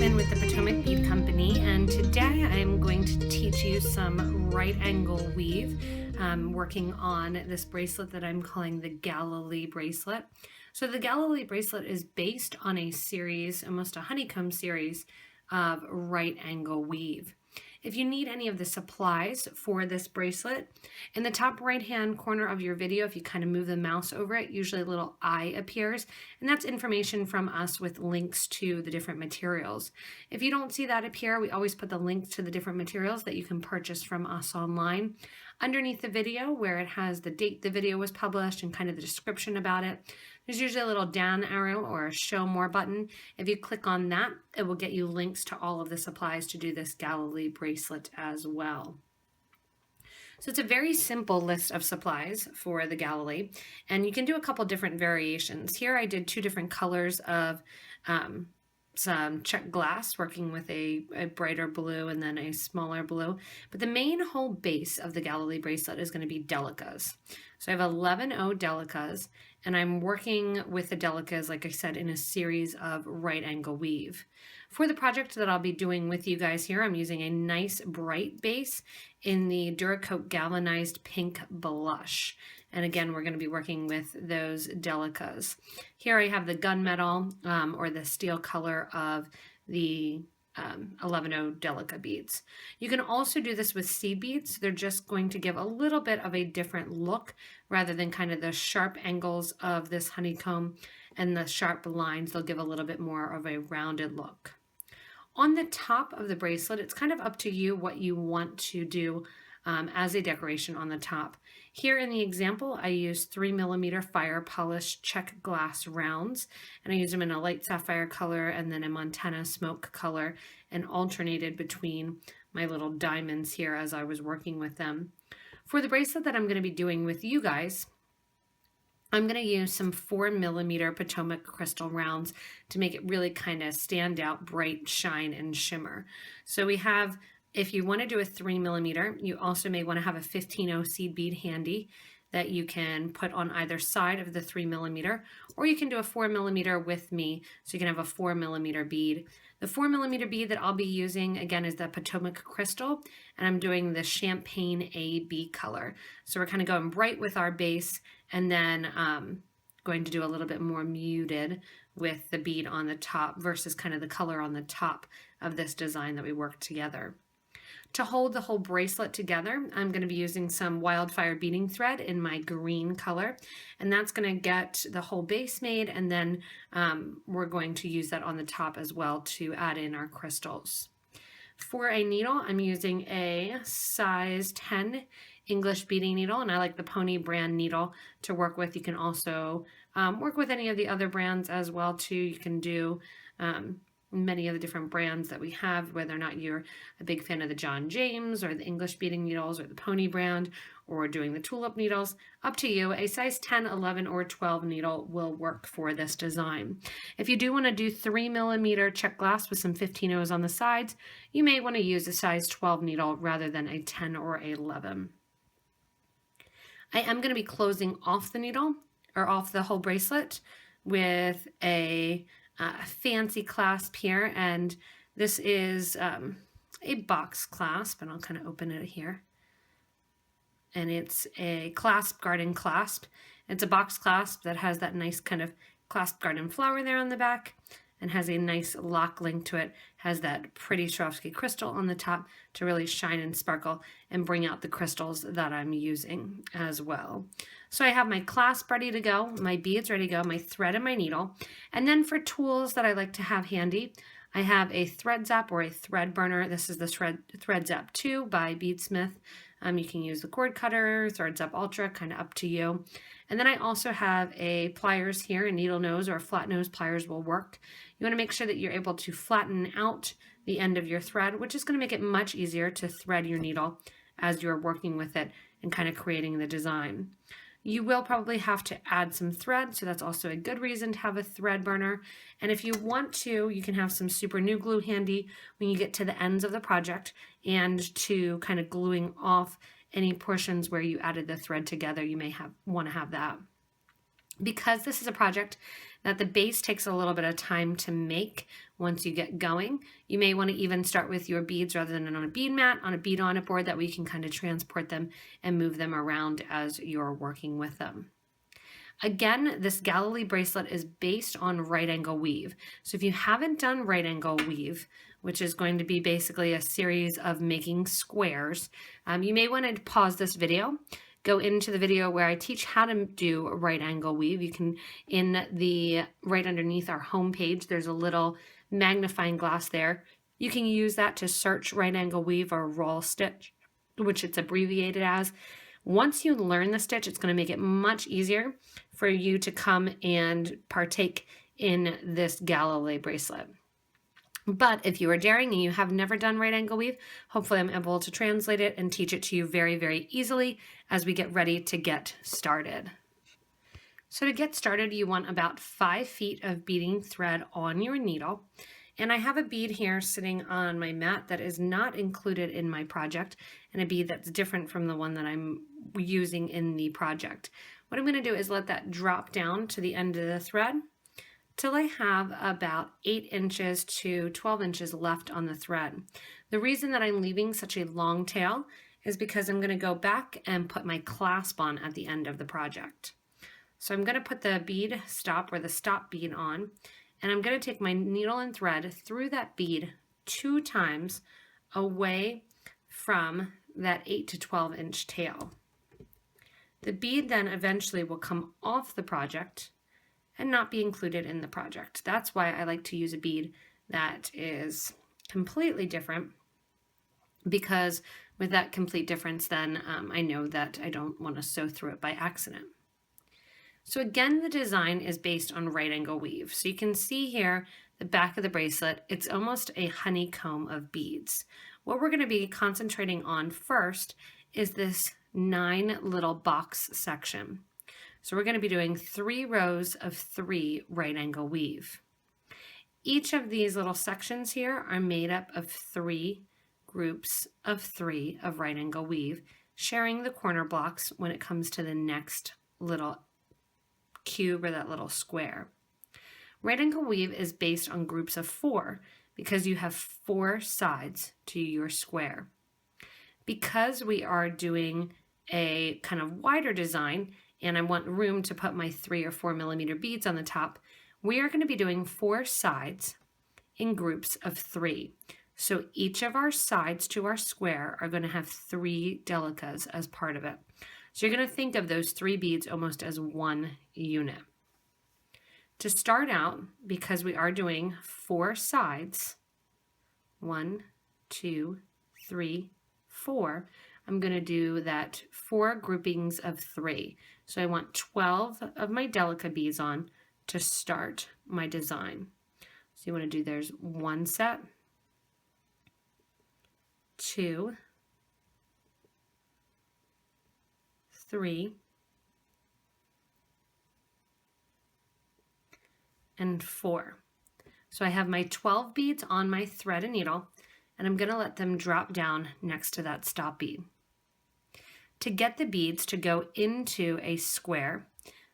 Buchman with the Potomac Bead Company, and today I'm going to teach you some right angle weave, working on this bracelet that I'm calling the Galilee Bracelet. So the Galilee Bracelet is based on a series, almost a honeycomb series, of right angle weave. If you need any of the supplies for this bracelet, in the top right hand corner of your video, if you kind of move the mouse over it, usually a little eye appears, and that's information from us with links to the different materials. If you don't see that appear, we always put the links to the different materials that you can purchase from us online. Underneath the video, where it has the date the video was published and kind of the description about it, there's usually a little down arrow or a show more button. If you click on that, it will get you links to all of the supplies to do this Galilee bracelet as well. So it's a very simple list of supplies for the Galilee, and you can do a couple different variations. Here I did two different colors of some check glass, working with a brighter blue and then a smaller blue. But the main whole base of the Galilee bracelet is going to be Delicas. So I have 11O Delicas, and I'm working with the Delicas, like I said, in a series of right angle weave. For the project that I'll be doing with you guys here, I'm using a nice bright base in the Duracoat Galvanized Pink Blush. And again, we're going to be working with those Delicas. Here I have the gunmetal or the steel color of the 11O Delica beads. You can also do this with seed beads. They're just going to give a little bit of a different look rather than kind of the sharp angles of this honeycomb and the sharp lines. They'll give a little bit more of a rounded look. On the top of the bracelet, it's kind of up to you what you want to do as a decoration on the top. Here in the example, I use 3mm fire polished check glass rounds, and I use them in a light sapphire color and then a Montana smoke color, and alternated between my little diamonds here as I was working with them. For the bracelet that I'm going to be doing with you guys, I'm going to use some 4mm Potomac crystal rounds to make it really kind of stand out, bright, shine, and shimmer. So we have, if you want to do a 3mm, you also may want to have a 15O seed bead handy that you can put on either side of the 3mm, or you can do a 4mm with me, so you can have a 4mm bead. The 4mm bead that I'll be using, again, is the Potomac crystal, and I'm doing the Champagne AB color. So we're kind of going bright with our base, and then going to do a little bit more muted with the bead on the top versus kind of the color on the top of this design that we worked together. To hold the whole bracelet together, I'm going to be using some wildfire beading thread in my green color, and that's going to get the whole base made, and then we're going to use that on the top as well to add in our crystals. For a needle, I'm using a size 10 English beading needle, and I like the Pony brand needle to work with. You can also work with any of the other brands as well too. You can do many of the different brands that we have, whether or not you're a big fan of the John James or the English beading needles or the Pony brand or doing the tulip needles, up to you. A size 10, 11, or 12 needle will work for this design. If you do want to do 3mm check glass with some 15Os on the sides, you may want to use a size 12 needle rather than a 10 or 11. I am going to be closing off the needle or off the whole bracelet with a fancy clasp here, and this is a box clasp, and I'll kind of open it here, and it's a clasp garden clasp. It's a box clasp that has that nice kind of clasp garden flower there on the back and has a nice lock link to it, has that pretty Swarovski crystal on the top to really shine and sparkle and bring out the crystals that I'm using as well. So I have my clasp ready to go, my beads ready to go, my thread and my needle. And then for tools that I like to have handy, I have a thread zap or a thread burner. This is the thread zap 2 by Beadsmith. You can use the cord cutter, thread zap ultra, kind of up to you. And then I also have a pliers here, a needle nose or a flat nose pliers will work. You want to make sure that you're able to flatten out the end of your thread, which is going to make it much easier to thread your needle as you're working with it and kind of creating the design. You will probably have to add some thread, so that's also a good reason to have a thread burner. And if you want to, you can have some super new glue handy when you get to the ends of the project and to kind of gluing off any portions where you added the thread together. You may want to have that. Because this is a project that the base takes a little bit of time to make once you get going. You may want to even start with your beads rather than on a bead mat, on a bead on it board that we can kind of transport them and move them around as you're working with them. Again, this Galilee bracelet is based on right angle weave. So if you haven't done right angle weave, which is going to be basically a series of making squares, you may want to pause this video, go into the video where I teach how to do right angle weave. You can, in the right underneath our home page, there's a little magnifying glass there. You can use that to search right angle weave or roll stitch, which it's abbreviated as. Once you learn the stitch, it's going to make it much easier for you to come and partake in this Galilee bracelet. But if you are daring and you have never done right angle weave, hopefully I'm able to translate it and teach it to you very, very easily as we get ready to get started. So to get started, you want about 5 feet of beading thread on your needle. And I have a bead here sitting on my mat that is not included in my project, and a bead that's different from the one that I'm using in the project. What I'm going to do is let that drop down to the end of the thread till I have about 8 inches to 12 inches left on the thread. The reason that I'm leaving such a long tail is because I'm going to go back and put my clasp on at the end of the project. So I'm going to put the bead stop or the stop bead on, and I'm going to take my needle and thread through that bead 2 times away from that 8 to 12 inch tail. The bead then eventually will come off the project and not be included in the project. That's why I like to use a bead that is completely different, because with that complete difference then I know that I don't want to sew through it by accident. So again, the design is based on right angle weave. So you can see here the back of the bracelet, it's almost a honeycomb of beads. What we're going to be concentrating on first is this 9 little box section. So we're going to be doing 3 rows of 3 right angle weave. Each of these little sections here are made up of 3 groups of 3 of right angle weave, sharing the corner blocks when it comes to the next little cube or that little square. Right angle weave is based on groups of 4 because you have 4 sides to your square. Because we are doing a kind of wider design and I want room to put my 3 or 4 millimeter beads on the top, we are going to be doing 4 sides in groups of 3. So each of our sides to our square are going to have 3 Delicas as part of it. So you're going to think of those 3 beads almost as one unit. To start out, because we are doing 4 sides, 1, 2, 3, 4, I'm going to do that 4 groupings of 3. So I want 12 of my Delica beads on to start my design. So you want to do, there's 1 set, 2, 3, and 4. So I have my 12 beads on my thread and needle, and I'm going to let them drop down next to that stop bead. To get the beads to go into a square,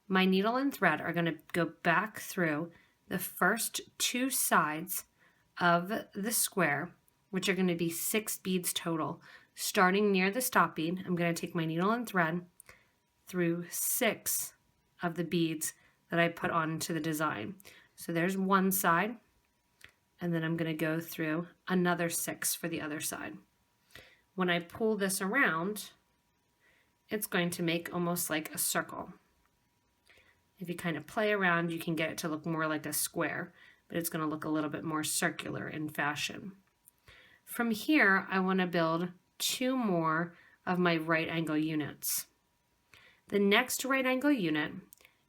my needle and thread are going to go back through the first 2 sides of the square, which are going to be 6 beads total. Starting near the stop bead, I'm going to take my needle and thread through 6 of the beads that I put onto the design. So there's one side, and then I'm going to go through another 6 for the other side. When I pull this around, it's going to make almost like a circle. If you kind of play around, you can get it to look more like a square, but it's going to look a little bit more circular in fashion. From here, I want to build 2 more of my right angle units. The next right angle unit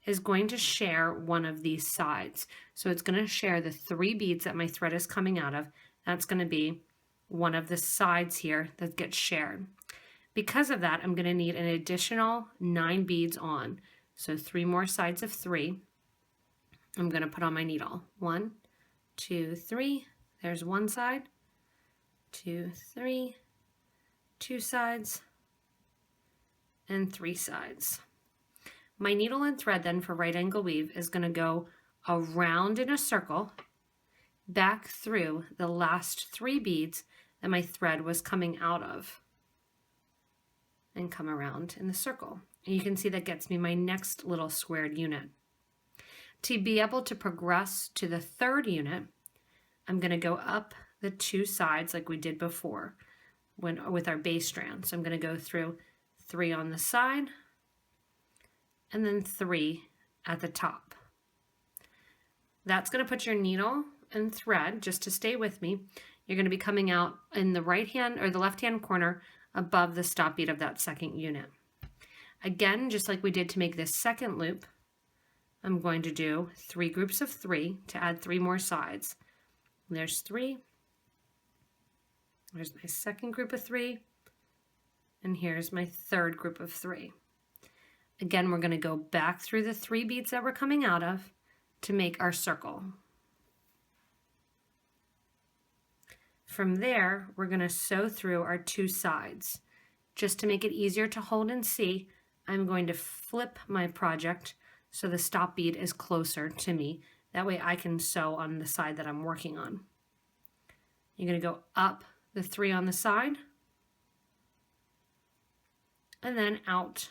is going to share one of these sides. So it's going to share the 3 beads that my thread is coming out of. That's going to be one of the sides here that gets shared. Because of that, I'm going to need an additional 9 beads on. So 3 more sides of 3. I'm going to put on my needle. 1, 2, 3. There's one side. 2, 3. 2 sides. And 3 sides. My needle and thread then for right angle weave is going to go around in a circle back through the last 3 beads that my thread was coming out of, and come around in the circle. And you can see that gets me my next little squared unit. To be able to progress to the 3rd unit, I'm going to go up the 2 sides like we did before with our base strand. So I'm going to go through 3 on the side and then 3 at the top. That's going to put your needle and thread, just to stay with me, you're going to be coming out in the right hand or the left hand corner above the stop bead of that 2nd unit. Again, just like we did to make this 2nd loop, I'm going to do 3 groups of 3 to add 3 more sides. There's 3. There's my 2nd group of 3. And here's my 3rd group of 3. Again, we're going to go back through the 3 beads that we're coming out of to make our circle. From there, we're going to sew through our 2 sides. Just to make it easier to hold and see, I'm going to flip my project so the stop bead is closer to me. That way I can sew on the side that I'm working on. You're going to go up the 3 on the side and then out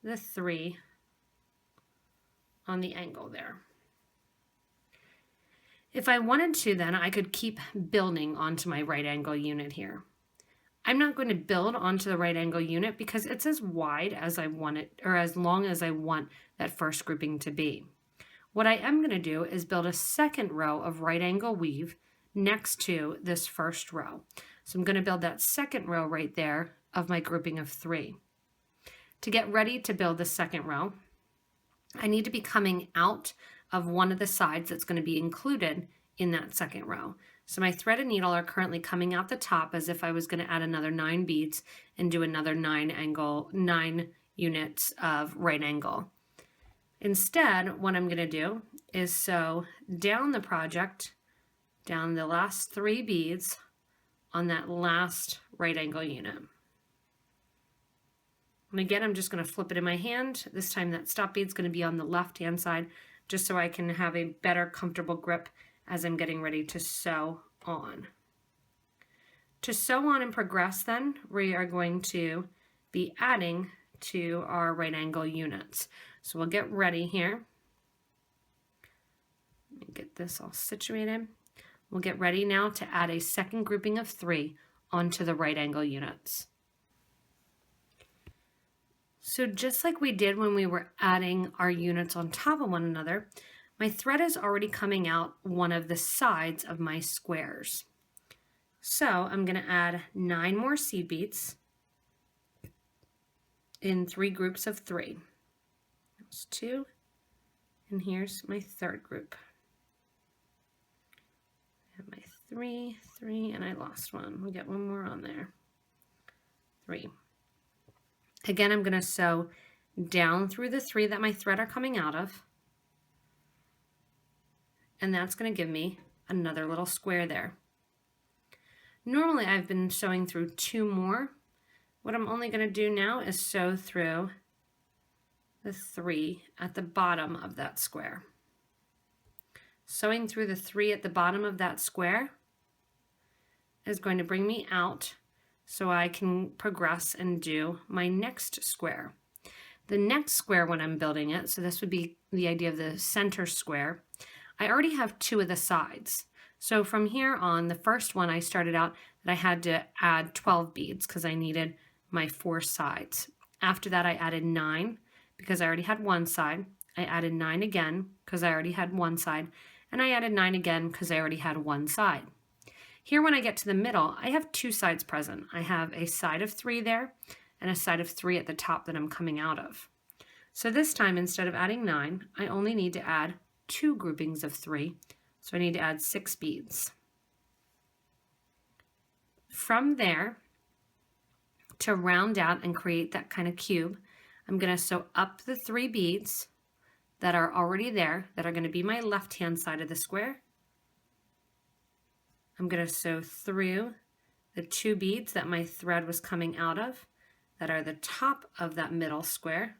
the 3 on the angle there. If I wanted to, then I could keep building onto my right angle unit here. I'm not going to build onto the right angle unit because it's as wide as I want it, or as long as I want that first grouping to be. What I am going to do is build a 2nd row of right angle weave next to this 1st row. So I'm going to build that 2nd row right there of my grouping of 3. To get ready to build the 2nd row, I need to be coming out of one of the sides that's going to be included in that 2nd row. So my thread and needle are currently coming out the top as if I was going to add another 9 beads and do another 9 units of right angle. Instead, what I'm going to do is sew down the project, down the last 3 beads on that last right angle unit. And again, I'm just going to flip it in my hand. This time that stop bead's going to be on the left hand side, just so I can have a better comfortable grip as I'm getting ready to sew on. To sew on and progress then, we are going to be adding to our right angle units. So we'll get ready here. Let me get this all situated. We'll get ready now to add a 2nd grouping of 3 onto the right angle units. So just like we did when we were adding our units on top of one another, my thread is already coming out one of the sides of my squares. So I'm going to add 9 more seed beads in 3 groups of 3. That's 2, and here's my 3rd group. I have my 3, and I lost one. We'll get one more on there. 3. Again, I'm going to sew down through the 3 that my thread are coming out of, and that's going to give me another little square there. Normally I've been sewing through 2 more. What I'm only going to do now is sew through the 3 at the bottom of that square. Sewing through the 3 at the bottom of that square is going to bring me out so I can progress and do my next square. The next square when I'm building it, so this would be the idea of the center square, I already have 2 of the sides. So from here on, the first one I started out that I had to add 12 beads because I needed my 4 sides. After that I added 9 because I already had 1 side. I added 9 again because I already had 1 side. And I added 9 again because I already had 1 side. Here when I get to the middle, I have 2 sides present. I have a side of 3 there and a side of 3 at the top that I'm coming out of. So this time, instead of adding 9, I only need to add 2 groupings of 3. So I need to add 6 beads. From there, to round out and create that kind of cube, I'm going to sew up the 3 beads that are already there, that are going to be my left-hand side of the square. I'm going to sew through the 2 beads that my thread was coming out of, that are the top of that middle square.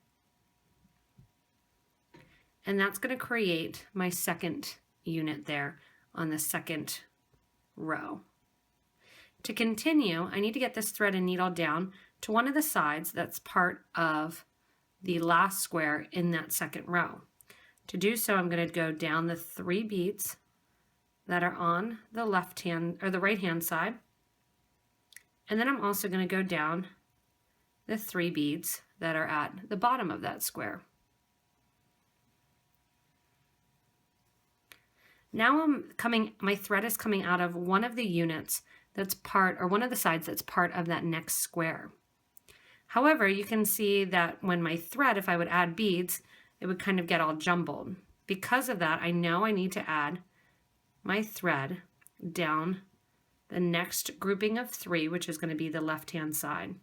and that's going to create my second unit there on the second row. To continue, I need to get this thread and needle down to one of the sides that's part of the last square in that second row. To do so, I'm going to go down the 3 beads that are on the left hand or the right hand side, and then I'm also going to go down the 3 beads that are at the bottom of that square. Now my thread is coming out of one of the units that's part, or one of the sides that's part of that next square. However, you can see that when my thread, if I would add beads, it would kind of get all jumbled. Because of that, I know I need to add my thread down the next grouping of 3, which is going to be the left-hand side.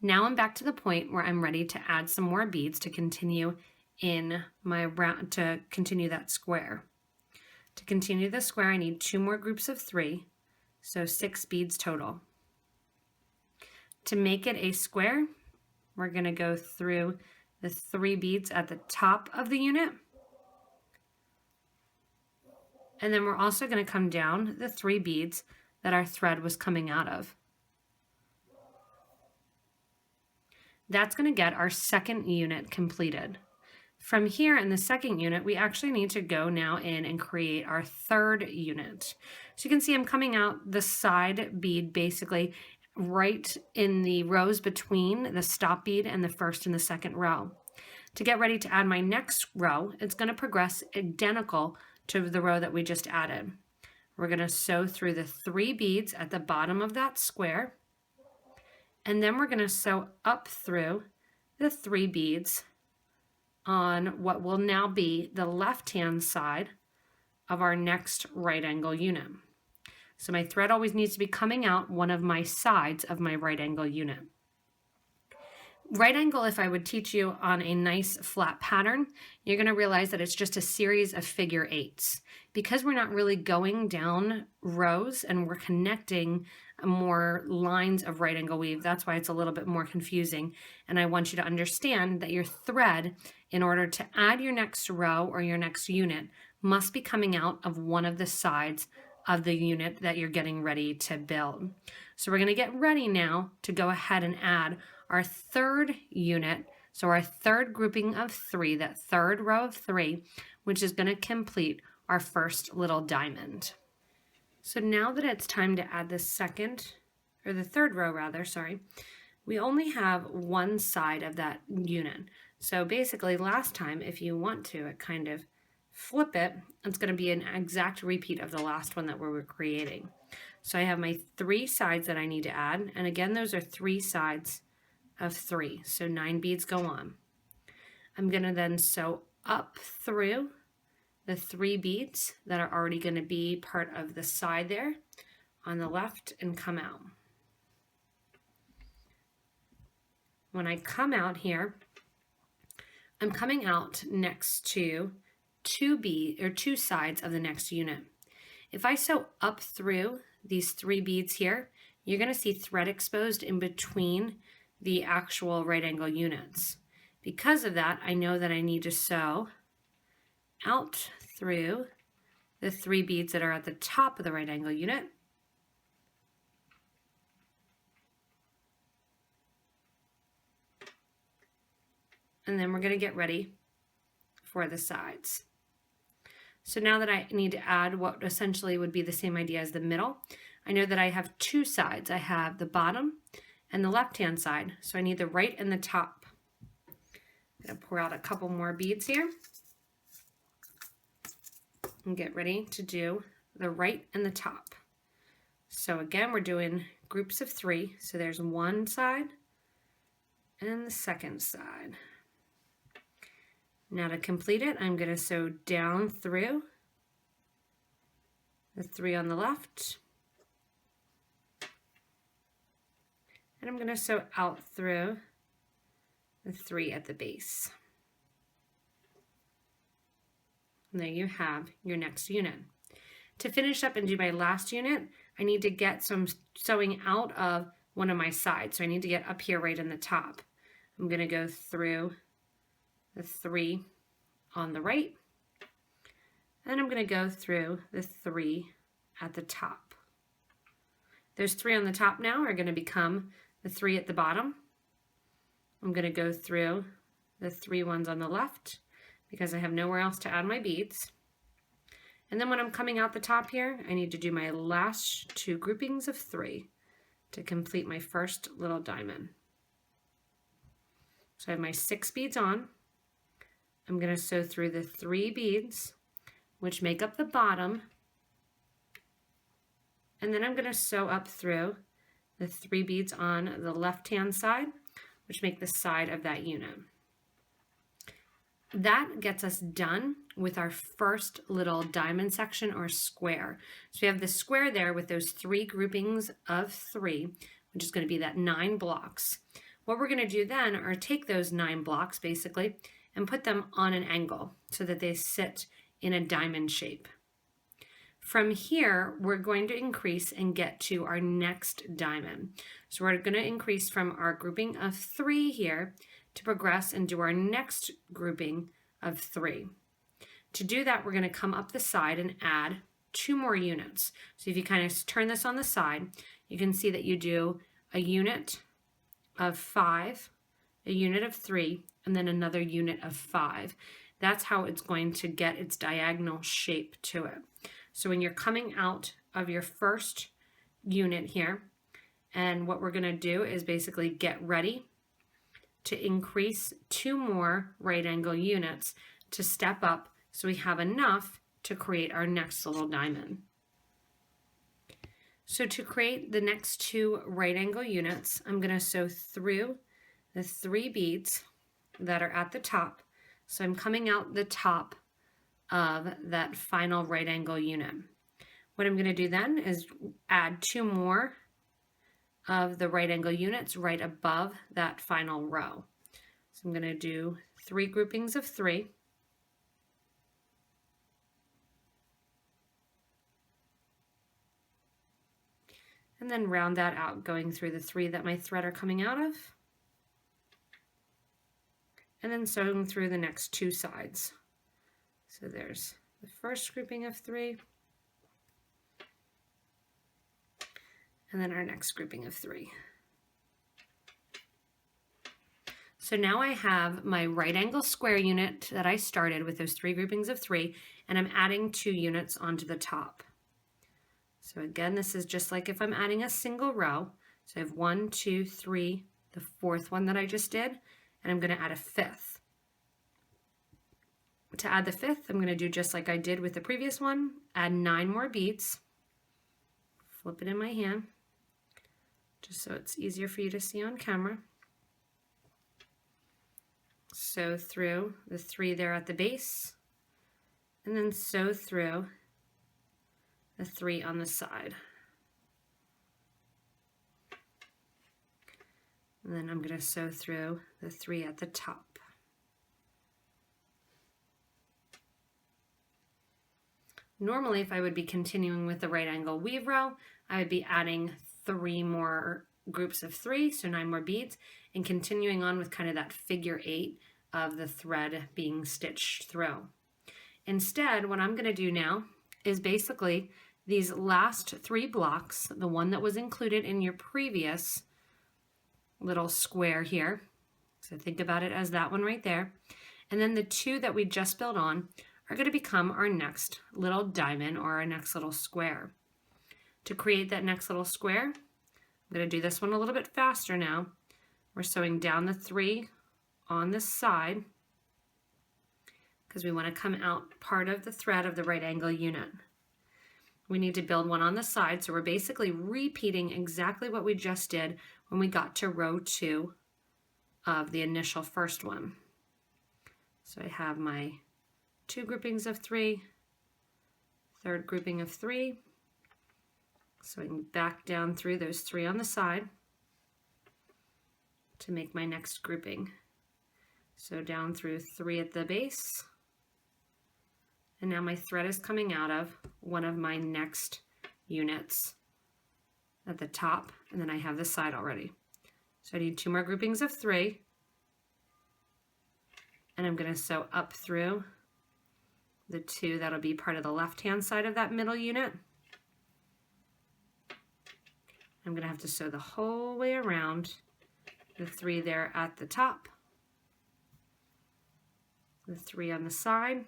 Now I'm back to the point where I'm ready to add some more beads to continue in my round, to continue that square. To continue the square, I need 2 more groups of 3, so 6 beads total. To make it a square, we're going to go through the 3 beads at the top of the unit, and then we're also going to come down the 3 beads that our thread was coming out of. That's going to get our second unit completed. From here in the second unit, we actually need to go now in and create our third unit. So you can see I'm coming out the side bead basically right in the rows between the stop bead and the first and the second row. To get ready to add my next row, it's going to progress identical to the row that we just added. We're going to sew through the 3 beads at the bottom of that square, and then we're going to sew up through the 3 beads on what will now be the left-hand side of our next right angle unit. So my thread always needs to be coming out one of my sides of my right angle unit. Right angle, if I would teach you on a nice flat pattern, you're going to realize that it's just a series of figure 8s. Because we're not really going down rows and we're connecting more lines of right angle weave, that's why it's a little bit more confusing. And I want you to understand that your thread, in order to add your next row or your next unit, must be coming out of one of the sides of the unit that you're getting ready to build. So we're going to get ready now to go ahead and add our third unit, so our third grouping of 3, that third row of 3, which is going to complete our first little diamond. So now that it's time to add the third row rather, we only have one side of that unit. So basically last time, if you want to kind of flip it, it's going to be an exact repeat of the last one that we were creating. So I have my 3 sides that I need to add, and again those are 3 sides of 3, so 9 beads go on. I'm going to then sew up through the 3 beads that are already going to be part of the side there on the left and come out. When I come out here, I'm coming out next to 2 sides of the next unit. If I sew up through these 3 beads here, you're going to see thread exposed in between the actual right angle units. Because of that, I know that I need to sew out through the 3 beads that are at the top of the right angle unit, and then we're going to get ready for the sides. So now that I need to add what essentially would be the same idea as the middle, I know that I have 2 sides. I have the bottom and the left-hand side, so I need the right and the top. I'm going to pour out a couple more beads here and get ready to do the right and the top. So again, we're doing groups of 3, so there's one side and the second side. Now to complete it, I'm going to sew down through the 3 on the left, and I'm going to sew out through the 3 at the base. And there you have your next unit. To finish up and do my last unit, I need to get some sewing out of one of my sides. So I need to get up here right in the top. I'm going to go through the 3 on the right, and I'm going to go through the 3 at the top. Those 3 on the top now are going to become the 3 at the bottom. I'm going to go through the 3 ones on the left because I have nowhere else to add my beads. And then when I'm coming out the top here, I need to do my last 2 groupings of 3 to complete my first little diamond. So I have my 6 beads on. I'm going to sew through the 3 beads, which make up the bottom, and then I'm going to sew up through the 3 beads on the left-hand side, which make the side of that unit. That gets us done with our first little diamond section or square. So we have the square there with those 3 groupings of 3, which is going to be that 9 blocks. What we're going to do then are take those 9 blocks basically and put them on an angle so that they sit in a diamond shape. From here, we're going to increase and get to our next diamond. So we're going to increase from our grouping of 3 here to progress and do our next grouping of 3. To do that, we're going to come up the side and add 2 more units. So if you kind of turn this on the side, you can see that you do a unit of 5, a unit of 3, and then another unit of 5. That's how it's going to get its diagonal shape to it. So when you're coming out of your first unit here, and what we're going to do is basically get ready to increase 2 more right angle units to step up so we have enough to create our next little diamond. So to create the next 2 right angle units, I'm going to sew through the 3 beads that are at the top. So I'm coming out the top of that final right angle unit. What I'm going to do then is add 2 more of the right angle units right above that final row. So I'm going to do 3 groupings of 3. And then round that out, going through the 3 that my thread are coming out of. And then sewing through the next 2 sides. So there's the first grouping of 3. And then our next grouping of 3. So now I have my right angle square unit that I started with those 3 groupings of 3, and I'm adding 2 units onto the top. So again, this is just like if I'm adding a single row. So I have 1, 2, 3, the 4th one that I just did, and I'm going to add a 5th. To add the 5th, I'm going to do just like I did with the previous one, add 9 more beads, flip it in my hand, just so it's easier for you to see on camera. Sew through the 3 there at the base, and then sew through the 3 on the side. And then I'm going to sew through the 3 at the top. Normally, if I would be continuing with the right angle weave row, I would be adding 3 more groups of 3, so 9 more beads, and continuing on with kind of that figure 8 of the thread being stitched through. Instead, what I'm going to do now is basically these last 3 blocks, the one that was included in your previous little square here, so think about it as that one right there, and then the 2 that we just built on are going to become our next little diamond or our next little square. To create that next little square, I'm going to do this one a little bit faster now. We're sewing down the 3 on this side because we want to come out part of the thread of the right angle unit. We need to build one on the side, so we're basically repeating exactly what we just did when we got to row 2 of the initial first one. So I have my 2 groupings of 3, 3rd grouping of 3, sewing back down through those 3 on the side to make my next grouping. So down through 3 at the base, and now my thread is coming out of one of my next units at the top, and then I have the side already. So I need 2 more groupings of 3, and I'm going to sew up through the 2 that'll be part of the left-hand side of that middle unit. I'm gonna have to sew the whole way around the 3 there at the top, the 3 on the side.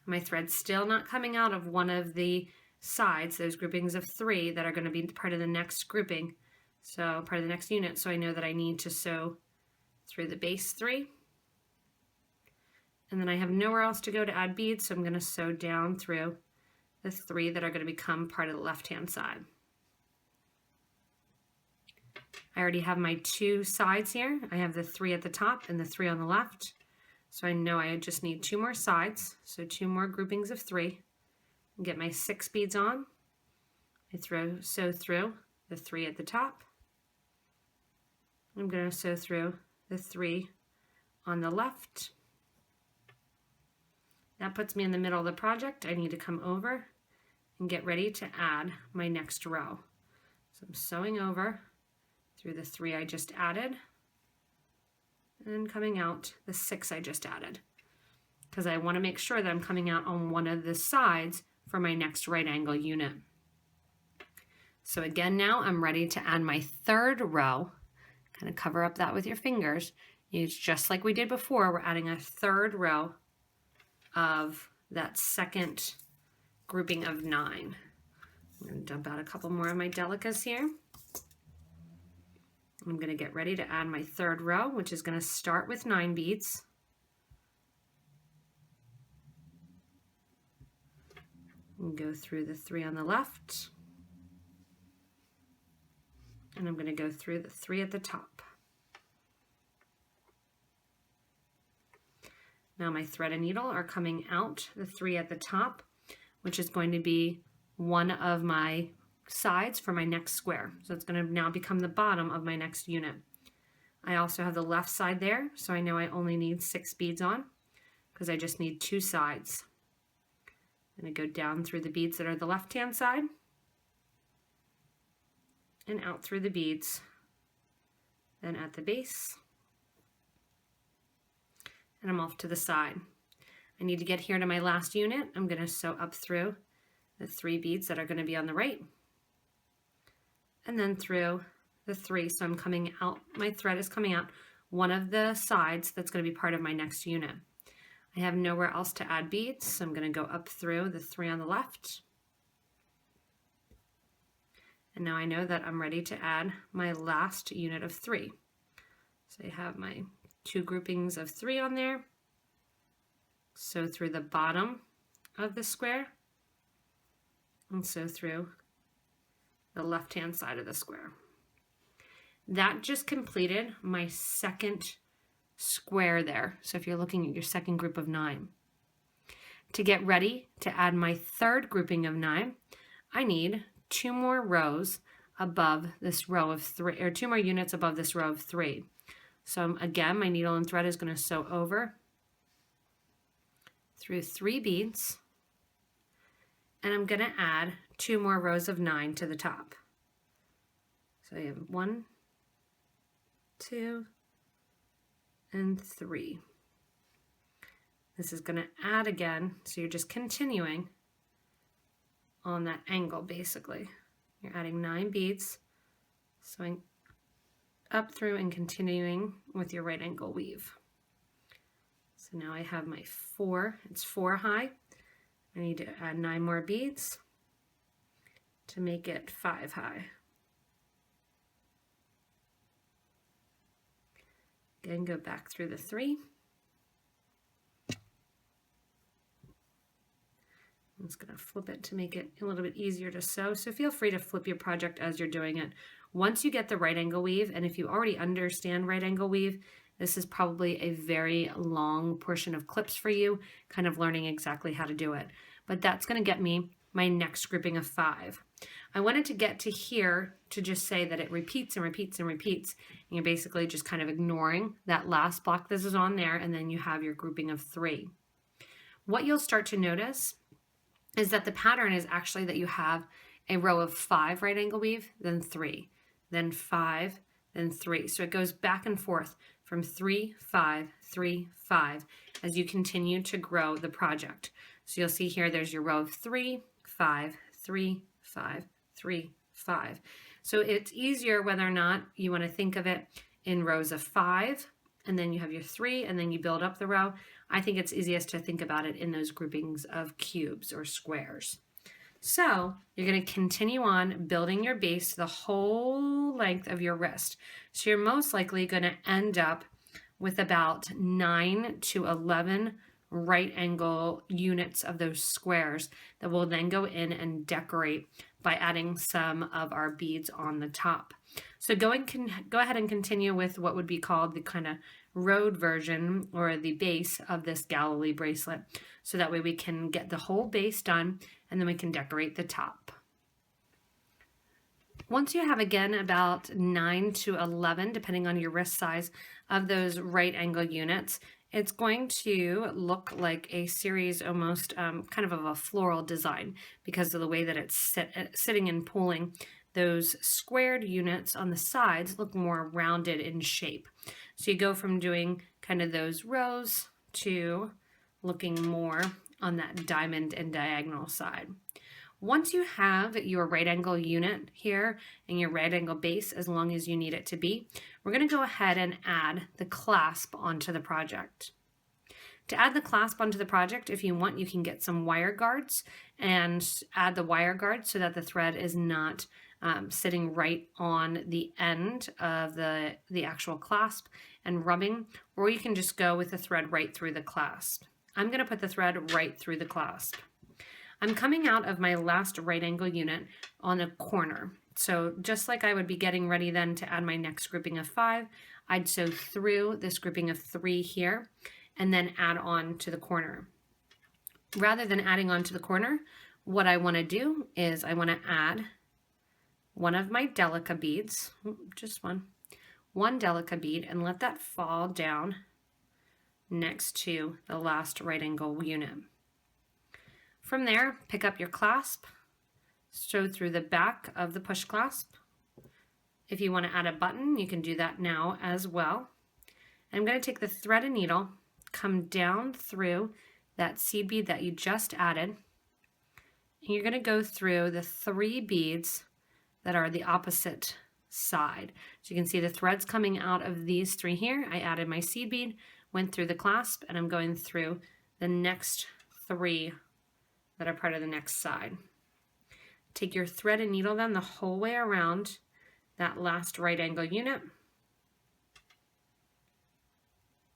My thread's still not coming out of one of the sides, those groupings of 3 that are going to be part of the next grouping, so part of the next unit. So I know that I need to sew through the base 3, and then I have nowhere else to go to add beads, so I'm going to sew down through the 3 that are going to become part of the left-hand side. I already have my 2 sides here. I have the 3 at the top and the 3 on the left. So I know I just need 2 more sides, so 2 more groupings of 3. Get my 6 beads on. I sew through the 3 at the top. I'm going to sew through the 3 on the left. That puts me in the middle of the project. I need to come over and get ready to add my next row. So I'm sewing over through the 3 I just added, and coming out the 6 I just added, because I want to make sure that I'm coming out on one of the sides for my next right angle unit. So again, now I'm ready to add my 3rd row. Kind of cover up that with your fingers. It's just like we did before. We're adding a 3rd row of that 2nd grouping of 9. I'm going to dump out a couple more of my Delicas here. I'm going to get ready to add my 3rd row, which is going to start with 9 beads. And go through the 3 on the left. And I'm going to go through the 3 at the top. Now my thread and needle are coming out the 3 at the top, which is going to be one of my sides for my next square. So it's going to now become the bottom of my next unit. I also have the left side there, so I know I only need 6 beads on because I just need 2 sides. I'm going to go down through the beads that are the left-hand side and out through the beads, then at the base, and I'm off to the side. I need to get here to my last unit. I'm going to sew up through the 3 beads that are going to be on the right, and then through the 3, so I'm coming out, my thread is coming out one of the sides that's going to be part of my next unit. I have nowhere else to add beads, so I'm going to go up through the 3 on the left. And now I know that I'm ready to add my last unit of 3. So I have my 2 groupings of 3 on there. Sew through the bottom of the square and sew through the left-hand side of the square. That just completed my 2nd square there. So if you're looking at your 2nd group of 9. To get ready to add my 3rd grouping of 9, I need 2 more rows above this row of 3, or 2 more units above this row of 3. So again, my needle and thread is going to sew over through 3 beads, and I'm going to add 2 more rows of 9 to the top. So I have 1, 2, and 3. This is going to add again, so you're just continuing on that angle basically. You're adding 9 beads, sewing up through and continuing with your right angle weave. So now I have my 4, it's 4 high. I need to add 9 more beads to make it 5 high. Again, go back through the 3. I'm just going to flip it to make it a little bit easier to sew. So feel free to flip your project as you're doing it. Once you get the right angle weave, and if you already understand right angle weave, this is probably a very long portion of clips for you, kind of learning exactly how to do it. But that's going to get me my next grouping of 5. I wanted to get to here to just say that it repeats and repeats and repeats. And you're basically just kind of ignoring that last block this is on there, and then you have your grouping of 3. What you'll start to notice is that the pattern is actually that you have a row of 5 right angle weave, then 3, then 5, then 3. So it goes back and forth from 3, 5, 3, 5 as you continue to grow the project. So you'll see here there's your row of 3, 5, 3, 5, 3, 5. So it's easier whether or not you want to think of it in rows of 5, and then you have your 3, and then you build up the row. I think it's easiest to think about it in those groupings of cubes or squares. So you're going to continue on building your base the whole length of your wrist. So you're most likely going to end up with about 9 to 11 right angle units of those squares that we'll then go in and decorate by adding some of our beads on the top. So go ahead and continue with what would be called the kind of road version or the base of this Galilee bracelet. So that way we can get the whole base done and then we can decorate the top. Once you have, again, about 9 to 11, depending on your wrist size, of those right angle units, it's going to look like a series almost kind of a floral design because of the way that it's sitting and pulling. Those squared units on the sides look more rounded in shape. So you go from doing kind of those rows to looking more on that diamond and diagonal side. Once you have your right angle unit here and your right angle base as long as you need it to be, we're going to go ahead and add the clasp onto the project. To add the clasp onto the project, if you want, you can get some wire guards and add the wire guards so that the thread is not sitting right on the end of the actual clasp and rubbing, or you can just go with the thread right through the clasp. I'm going to put the thread right through the clasp. I'm coming out of my last right angle unit on a corner. So just like I would be getting ready then to add my next grouping of 5, I'd sew through this grouping of 3 here and then add on to the corner. Rather than adding on to the corner, what I want to do is I want to add one of my Delica beads, just one Delica bead, and let that fall down next to the last right angle unit. From there, pick up your clasp, sew through the back of the push clasp. If you want to add a button, you can do that now as well. I'm going to take the thread and needle, come down through that seed bead that you just added, and you're going to go through the 3 beads that are the opposite side. So you can see the threads coming out of these 3 here. I added my seed bead, went through the clasp, and I'm going through the next 3 that are part of the next side. Take your thread and needle then the whole way around that last right angle unit,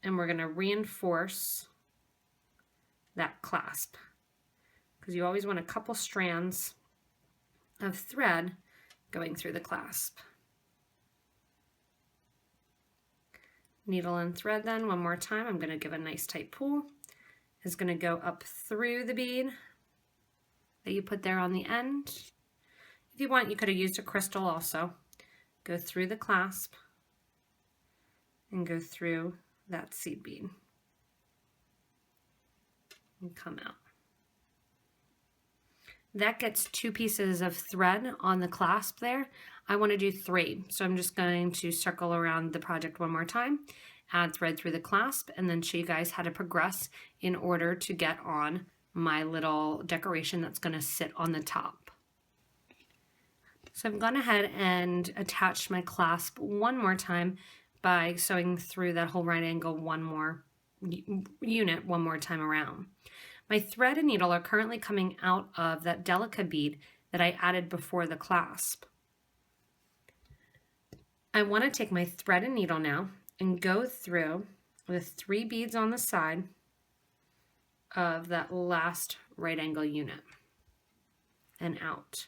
and we're going to reinforce that clasp because you always want a couple strands of thread going through the clasp. Needle and thread then one more time. I'm going to give a nice tight pull. It's going to go up through the bead that you put there on the end. If you want, you could have used a crystal also. Go through the clasp and go through that seed bead and come out. That gets 2 pieces of thread on the clasp there. I want to do 3, so I'm just going to circle around the project one more time, add thread through the clasp, and then show you guys how to progress in order to get on my little decoration that's going to sit on the top. So I've gone ahead and attached my clasp one more time by sewing through that whole right angle unit one more time around. My thread and needle are currently coming out of that Delica bead that I added before the clasp. I want to take my thread and needle now and go through the 3 beads on the side of that last right angle unit and out.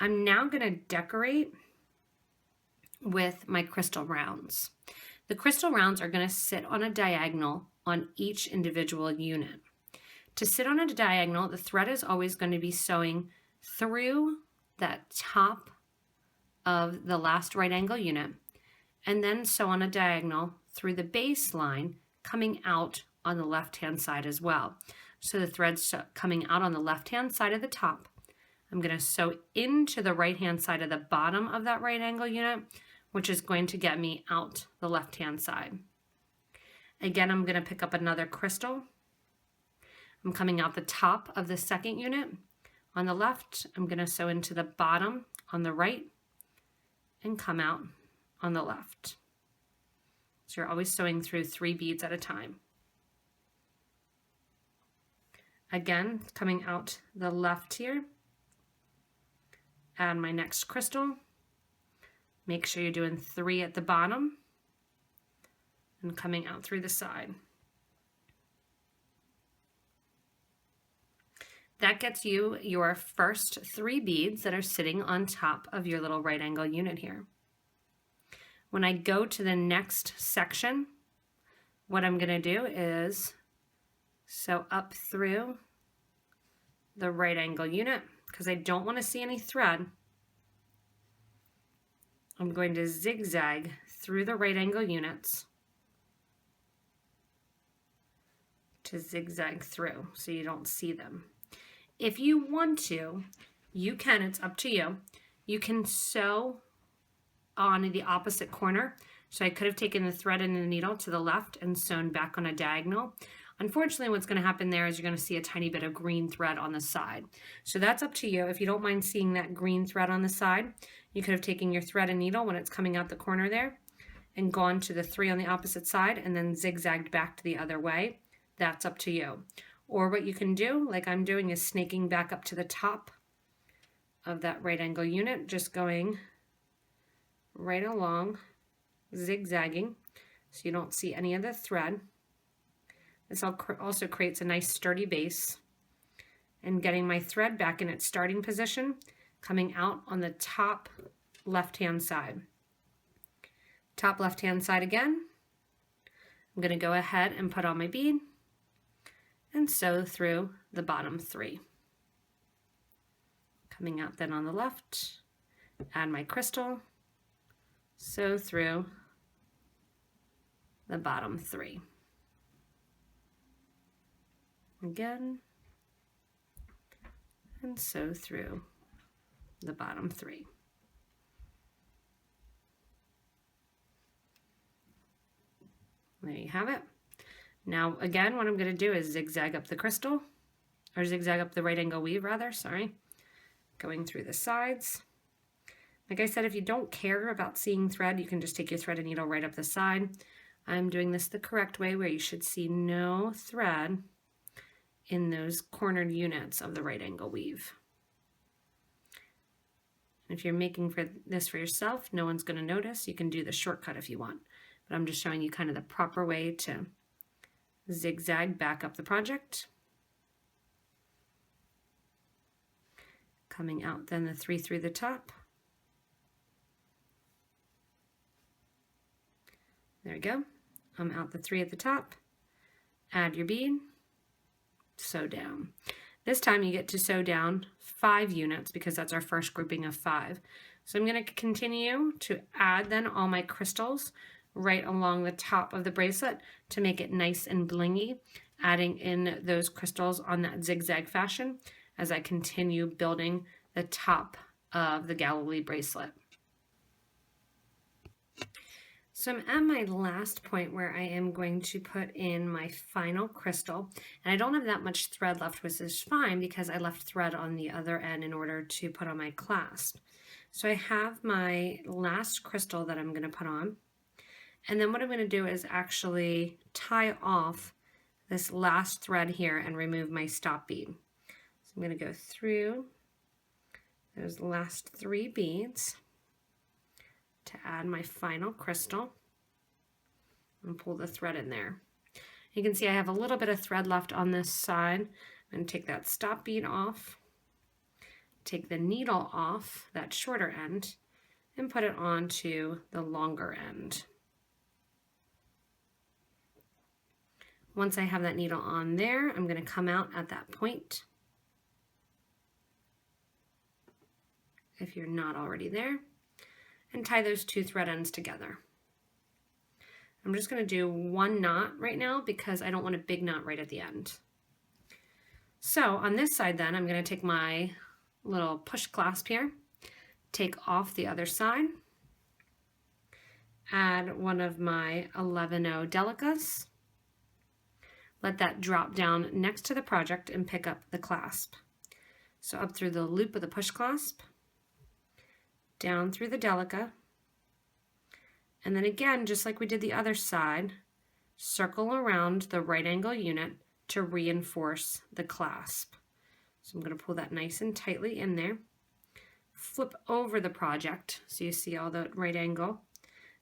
I'm now going to decorate with my crystal rounds. The crystal rounds are going to sit on a diagonal on each individual unit. To sit on a diagonal, the thread is always going to be sewing through that top of the last right angle unit and then sew on a diagonal through the baseline coming out on the left hand side as well. So the thread's coming out on the left hand side of the top. I'm going to sew into the right hand side of the bottom of that right angle unit which is going to get me out the left-hand side. Again, I'm going to pick up another crystal. I'm coming out the top of the second unit. On the left, I'm going to sew into the bottom on the right and come out on the left. So you're always sewing through 3 beads at a time. Again, coming out the left here, add my next crystal. Make sure you're doing 3 at the bottom and coming out through the side. That gets you your first 3 beads that are sitting on top of your little right angle unit here. When I go to the next section, what I'm going to do is sew up through the right angle unit because I don't want to see any thread. I'm going to zigzag through the right angle units to zigzag through so you don't see them. If you want to, you can, it's up to you. You can sew on the opposite corner. So I could have taken the thread and the needle to the left and sewn back on a diagonal. Unfortunately, what's going to happen there is you're going to see a tiny bit of green thread on the side. So that's up to you. If you don't mind seeing that green thread on the side, you could have taken your thread and needle when it's coming out the corner there and gone to the 3 on the opposite side and then zigzagged back to the other way. That's up to you. Or what you can do, like I'm doing, is snaking back up to the top of that right angle unit, just going right along, zigzagging, so you don't see any of the thread. This also creates a nice sturdy base. And getting my thread back in its starting position, coming out on the top left-hand side. Top left-hand side again. I'm going to go ahead and put on my bead and sew through the bottom 3. Coming out then on the left, add my crystal, sew through the bottom 3. Again, and sew through the bottom 3. There you have it. Now again, what I'm going to do is zigzag up the crystal, or zigzag up the right angle weave rather, sorry, going through the sides. Like I said, if you don't care about seeing thread, you can just take your thread and needle right up the side. I'm doing this the correct way where you should see no thread in those cornered units of the right angle weave. And if you're making this for yourself, no one's going to notice. You can do the shortcut if you want, but I'm just showing you kind of the proper way to zigzag back up the project. Coming out then the 3 through the top. There we go. I'm out the 3 at the top. Add your bead. Sew down. This time you get to sew down 5 units because that's our first grouping of 5. So I'm going to continue to add then all my crystals right along the top of the bracelet to make it nice and blingy, adding in those crystals on that zigzag fashion as I continue building the top of the Galilee bracelet. So I'm at my last point where I am going to put in my final crystal, and I don't have that much thread left, which is fine because I left thread on the other end in order to put on my clasp. So I have my last crystal that I'm going to put on, and then what I'm going to do is actually tie off this last thread here and remove my stop bead. So I'm going to go through those last 3 beads to add my final crystal and pull the thread in there. You can see I have a little bit of thread left on this side. I'm going to take that stop bead off, take the needle off, that shorter end, and put it onto the longer end. Once I have that needle on there, I'm going to come out at that point. If you're not already there, and tie those 2 thread ends together. I'm just going to do 1 knot right now because I don't want a big knot right at the end. So on this side then, I'm going to take my little push clasp here, take off the other side, add one of my 11-0 Delicas. Let that drop down next to the project and pick up the clasp. So up through the loop of the push clasp, down through the Delica, and then again, just like we did the other side, circle around the right angle unit to reinforce the clasp. So I'm going to pull that nice and tightly in there. Flip over the project so you see all the right angle.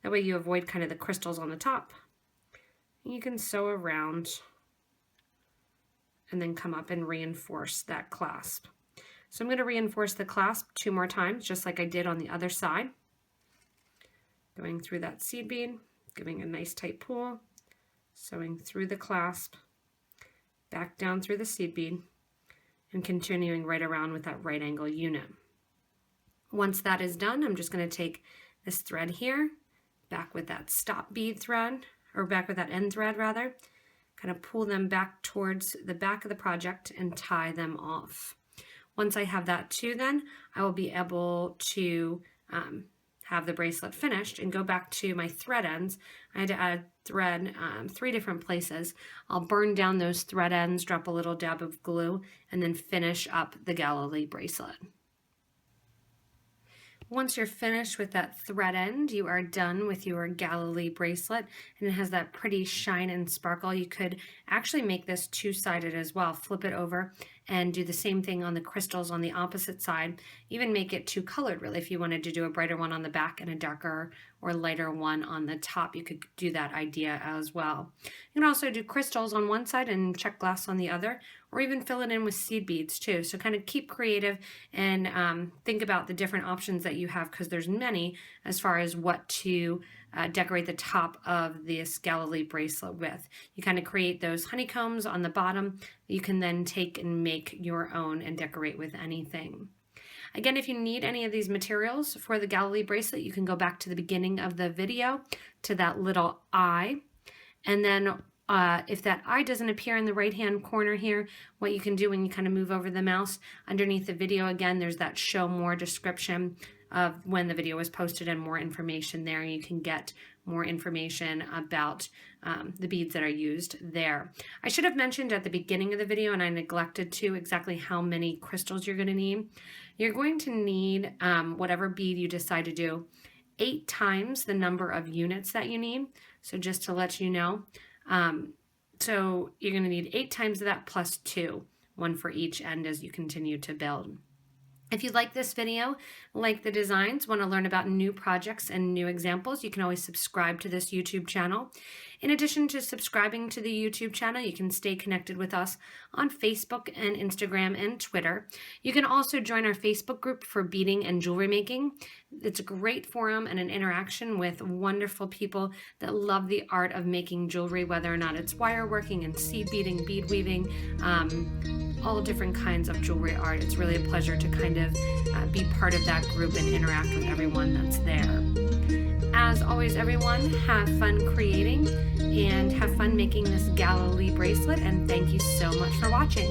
That way you avoid kind of the crystals on the top. You can sew around and then come up and reinforce that clasp. So I'm going to reinforce the clasp 2 more times, just like I did on the other side. Going through that seed bead, giving a nice tight pull, sewing through the clasp, back down through the seed bead, and continuing right around with that right angle unit. Once that is done, I'm just going to take this thread here, back with that stop bead thread, or back with that end thread rather, kind of pull them back towards the back of the project and tie them off. Once I have that too, then I will be able to have the bracelet finished and go back to my thread ends. I had to add thread 3 different places. I'll burn down those thread ends, drop a little dab of glue, and then finish up the Galilee bracelet. Once you're finished with that thread end, you are done with your Galilee bracelet, and it has that pretty shine and sparkle. You could actually make this 2-sided as well. Flip it over and do the same thing on the crystals on the opposite side. Even make it 2-colored really. If you wanted to do a brighter one on the back and a darker or lighter one on the top, you could do that idea as well. You can also do crystals on one side and check glass on the other, or even fill it in with seed beads too. So kind of keep creative and think about the different options that you have, because there's many as far as what to decorate the top of this Galilee bracelet with. You kind of create those honeycombs on the bottom that you can then take and make your own and decorate with anything. Again, if you need any of these materials for the Galilee bracelet, you can go back to the beginning of the video to that little eye. And then if that eye doesn't appear in the right-hand corner here, what you can do when you kind of move over the mouse, underneath the video again, there's that show more description of when the video was posted and more information there. You can get more information about the beads that are used there. I should have mentioned at the beginning of the video, and I neglected to, exactly how many crystals you're going to need. You're going to need whatever bead you decide to do 8 times the number of units that you need. So just to let you know, so you're going to need 8 times of that plus 2, 1 for each end as you continue to build. If you like this video, like the designs, want to learn about new projects and new examples, you can always subscribe to this YouTube channel. In addition to subscribing to the YouTube channel, you can stay connected with us on Facebook and Instagram and Twitter. You can also join our Facebook group for beading and jewelry making. It's a great forum and an interaction with wonderful people that love the art of making jewelry, whether or not it's wire working and seed beading, bead weaving, all different kinds of jewelry art. It's really a pleasure to kind of be part of that group and interact with everyone that's there. As always, everyone, have fun creating and have fun making this Galilee bracelet, and thank you so much for watching.